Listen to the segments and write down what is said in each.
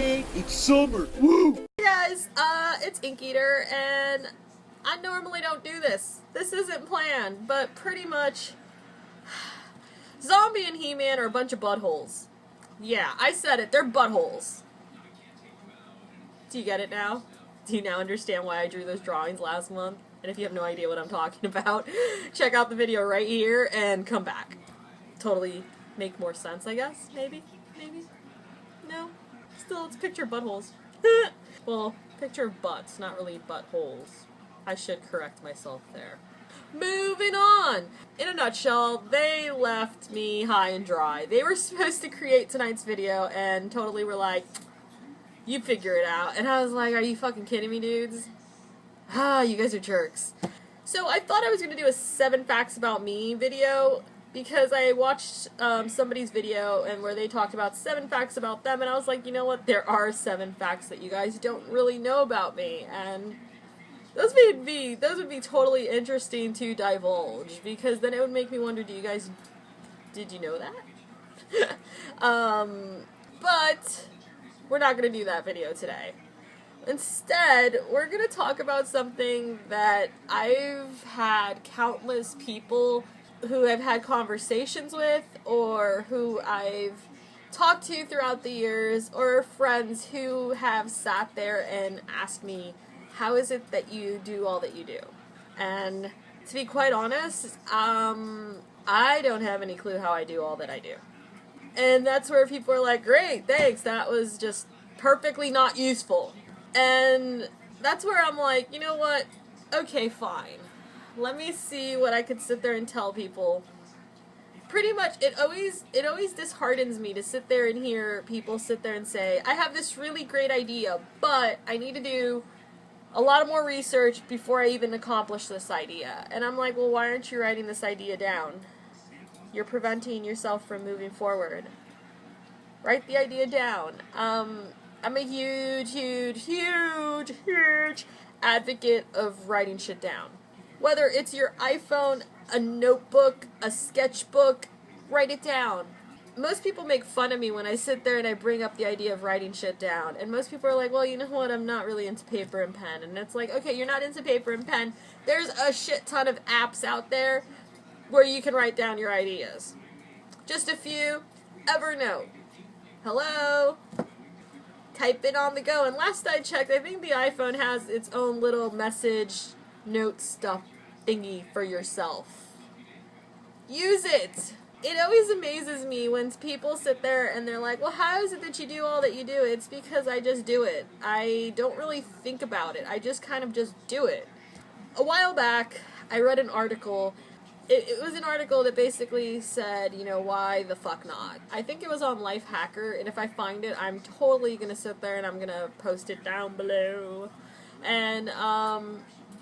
exciting! It's summer! Woo! Hey guys, it's Inkeater, and I normally don't do this. This isn't planned, but pretty much Zombie and He-Man are a bunch of buttholes. Yeah, I said it, they're buttholes. Do you get it now? Do you now understand why I drew those drawings last month? And if you have no idea what I'm talking about, check out the video right here and come back. Totally make more sense, I guess? Maybe? Maybe? No? Still, it's picture buttholes. Well, picture butts, not really buttholes. I should correct myself there. Moving on! In a nutshell, they left me high and dry. They were supposed to create tonight's video and totally were like, you figure it out. And I was like, are you fucking kidding me, dudes? Ah, you guys are jerks. So I thought I was going to do a 7 facts about me video because I watched somebody's video and where they talked about 7 facts about them, and I was like, you know what, there are 7 facts that you guys don't really know about me, and those would be totally interesting to divulge, because then it would make me wonder, did you know that? But we're not going to do that video today. Instead, we're going to talk about something that I've had countless people who I've had conversations with, or who I've talked to throughout the years, or friends who have sat there and asked me, how is it that you do all that you do? And to be quite honest, I don't have any clue how I do all that I do. And that's where people are like, great, thanks, that was just perfectly not useful. And that's where I'm like, you know what, okay, fine. Let me see what I could sit there and tell people. Pretty much, it always disheartens me to sit there and hear people sit there and say, I have this really great idea, but I need to do a lot of more research before I even accomplish this idea. And I'm like, well, why aren't you writing this idea down? You're preventing yourself from moving forward. Write the idea down. I'm a huge advocate of writing shit down. Whether it's your iPhone, a notebook, a sketchbook, write it down. Most people make fun of me when I sit there and I bring up the idea of writing shit down. And most people are like, well, you know what, I'm not really into paper and pen. And it's like, okay, you're not into paper and pen. There's a shit ton of apps out there where you can write down your ideas. Just a few. Evernote. Hello? Type it on the go. And last I checked, I think the iPhone has its own little message note stuff thingy for yourself. Use it! It always amazes me when people sit there and they're like, well, how is it that you do all that you do? It's because I just do it. I don't really think about it. I just kind of just do it. A while back, I read an article. It was an article that basically said, you know, why the fuck not? I think it was on Life Hacker, and if I find it, I'm totally going to sit there and I'm going to post it down below. And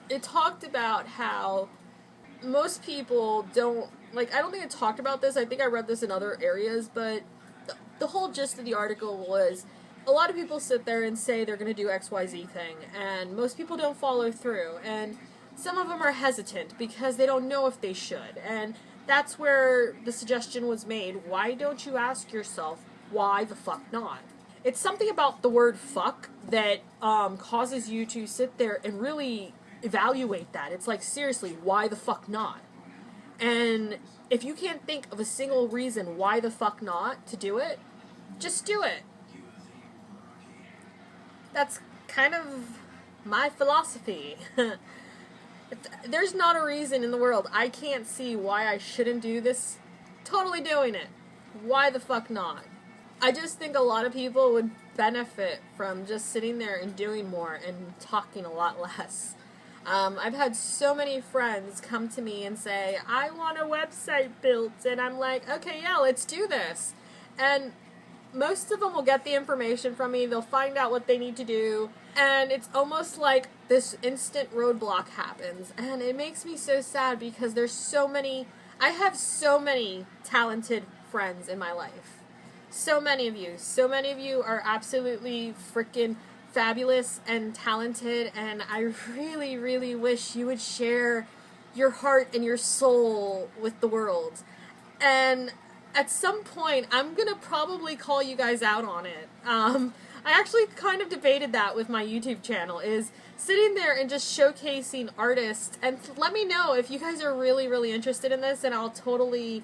it talked about how most people don't, like, I don't think it talked about this, I think I read this in other areas, but the whole gist of the article was, a lot of people sit there and say they're going to do XYZ thing, and most people don't follow through, and some of them are hesitant because they don't know if they should, and that's where the suggestion was made, why don't you ask yourself, why the fuck not? It's something about the word fuck that causes you to sit there and really evaluate that. It's like, seriously, why the fuck not? And if you can't think of a single reason why the fuck not to do it, just do it. That's kind of my philosophy. If there's not a reason in the world I can't see why I shouldn't do this, totally doing it. Why the fuck not? I just think a lot of people would benefit from just sitting there and doing more and talking a lot less. I've had so many friends come to me and say, I want a website built, and I'm like, okay, yeah, let's do this. And most of them will get the information from me, they'll find out what they need to do, and it's almost like this instant roadblock happens, and it makes me so sad because I have so many talented friends in my life. So many of you are absolutely freaking fabulous and talented, and I really, really wish you would share your heart and your soul with the world. And at some point, I'm gonna probably call you guys out on it. I actually kind of debated that with my YouTube channel, is sitting there and just showcasing artists, and let me know if you guys are really, really interested in this, and I'll totally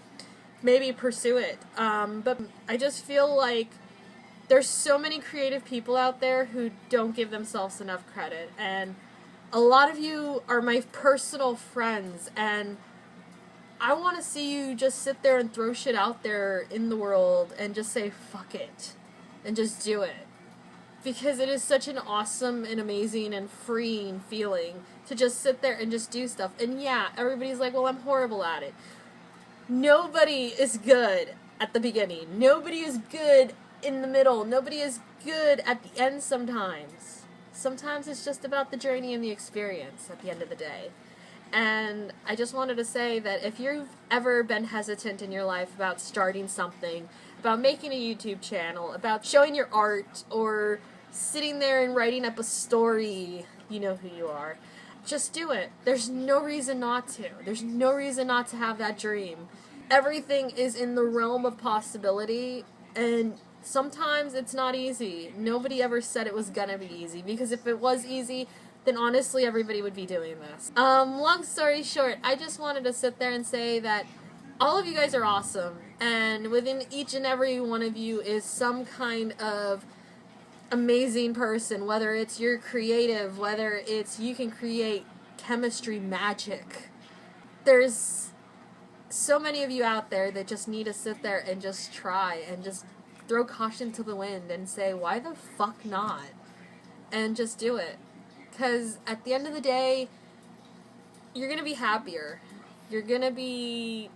maybe pursue it. But I just feel like there's so many creative people out there who don't give themselves enough credit, and a lot of you are my personal friends, and I want to see you just sit there and throw shit out there in the world and just say fuck it and just do it. Because it is such an awesome and amazing and freeing feeling to just sit there and just do stuff. And yeah, everybody's like, well, I'm horrible at it. Nobody is good at the beginning. Nobody is good in the middle. Nobody is good at the end sometimes. Sometimes it's just about the journey and the experience at the end of the day. And I just wanted to say that if you've ever been hesitant in your life about starting something, about making a YouTube channel, about showing your art, or sitting there and writing up a story, you know who you are. Just do it. There's no reason not to. There's no reason not to have that dream. Everything is in the realm of possibility, and sometimes it's not easy. Nobody ever said it was gonna be easy, because if it was easy, then honestly everybody would be doing this. Long story short, I just wanted to sit there and say that all of you guys are awesome, and within each and every one of you is some kind of amazing person, whether it's you're creative, whether it's you can create chemistry magic. There's so many of you out there that just need to sit there and just try and just throw caution to the wind and say, why the fuck not? And just do it. Because at the end of the day, you're going to be happier. You're going to be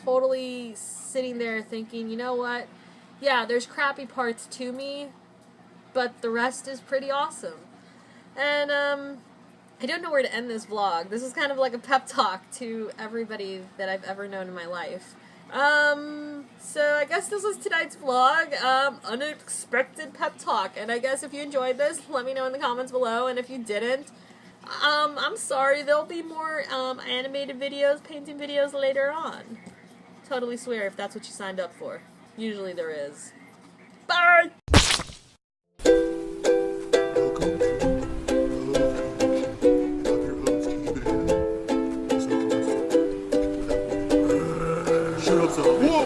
totally sitting there thinking, you know what? Yeah, there's crappy parts to me, but the rest is pretty awesome. And I don't know where to end this vlog. This is kind of like a pep talk to everybody that I've ever known in my life. So I guess this was tonight's vlog, unexpected pep talk, and I guess if you enjoyed this, let me know in the comments below, and if you didn't, I'm sorry, there'll be more, animated videos, painting videos later on. Totally swear if that's what you signed up for. Usually there is. Bye! Welcome to